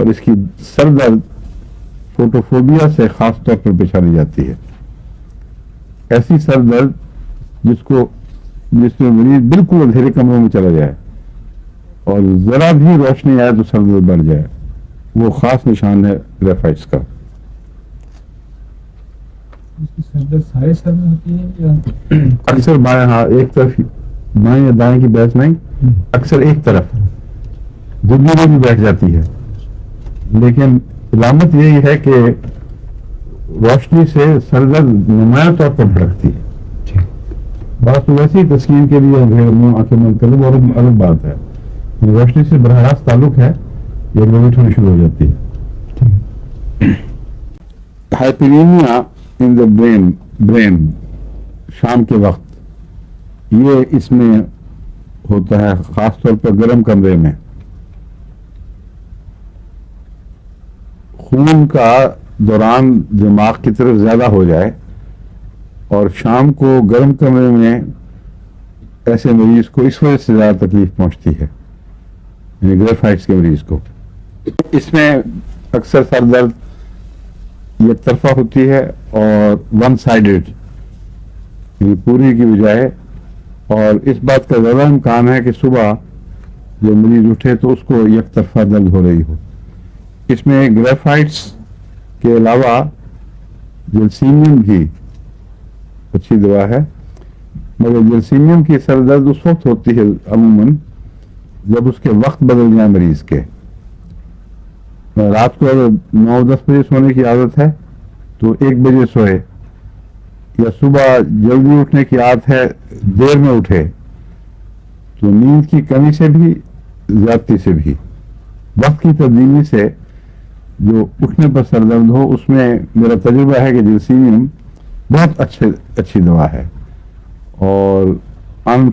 اور اس کی سر درد فوٹوفوبیا سے خاص طور پر پہچانی جاتی ہے. ایسی سر درد جس میں مریض بالکل اندھیرے کمروں میں چلا جائے اور ذرا بھی روشنی آئے تو سر درد بڑھ جائے، وہ خاص نشان ہے گریفائٹس کا. سارے سر میں ہوتی ہے یا اکثر بائیں، ہاں ایک طرف، بائیں یا دائیں کی بحث نہیں، اکثر ایک طرف دنیا میں بھی بیٹھ جاتی ہے. لیکن علامت یہی ہے کہ روشنی سے سر درد نمایاں طور پر بھڑکتی ہے. بات تو ویسے ہی تسکین کے لیے آنکھیں بند کر لیں، اور الگ بات ہے. روشنی سے براہ راست تعلق ہے، یہ گرمیٹ ہونا شروع ہو جاتی ہے. ہائپرینیا ان دا برین شام کے وقت، یہ اس میں ہوتا ہے خاص طور پر گرم کمرے میں. خون کا دوران دماغ کی طرف زیادہ ہو جائے اور شام کو گرم کمرے میں ایسے مریض کو اس وجہ سے زیادہ تکلیف پہنچتی ہے، یعنی گریفائٹس کے مریض کو. اس میں اکثر سر درد یک طرفہ ہوتی ہے اور ون سائیڈڈ، یعنی پوری کی بجائے. اور اس بات کا زیادہ امکان ہے کہ صبح جب مریض اٹھے تو اس کو یک طرفہ درد ہو رہی ہو. اس میں گریفائٹس کے علاوہ جلسیمیم بھی اچھی دوا ہے، مگر جلسیمیم کی سر درد اس وقت ہوتی ہے عموماً جب اس کے وقت بدل جائیں مریض کے. رات کو اگر 9-10 بجے سونے کی عادت ہے تو 1 بجے سوئے، یا صبح جلدی اٹھنے کی عادت ہے دیر میں اٹھے، تو نیند کی کمی سے بھی زیادتی سے بھی وقت کی تبدیلی سے جو اٹھنے پر سر درد ہو، اس میں میرا تجربہ ہے کہ جلسیمیم بہت اچھی دوا ہے اور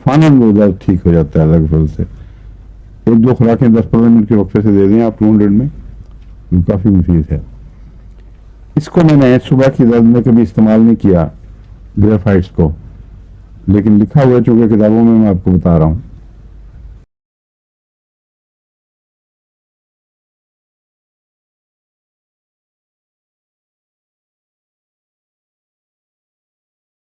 فانن وہ درد ٹھیک ہو جاتا ہے لگ بھگ سے. 1-2 خوراکیں 10-15 منٹ کے وقفے سے دے دیں آپ 200 میں، کافی مفید ہے. اس کو میں نے صبح کی درد میں کبھی استعمال نہیں کیا گریفائٹس کو، لیکن لکھا ہوا چونکہ کتابوں میں آپ کو بتا رہا ہوں.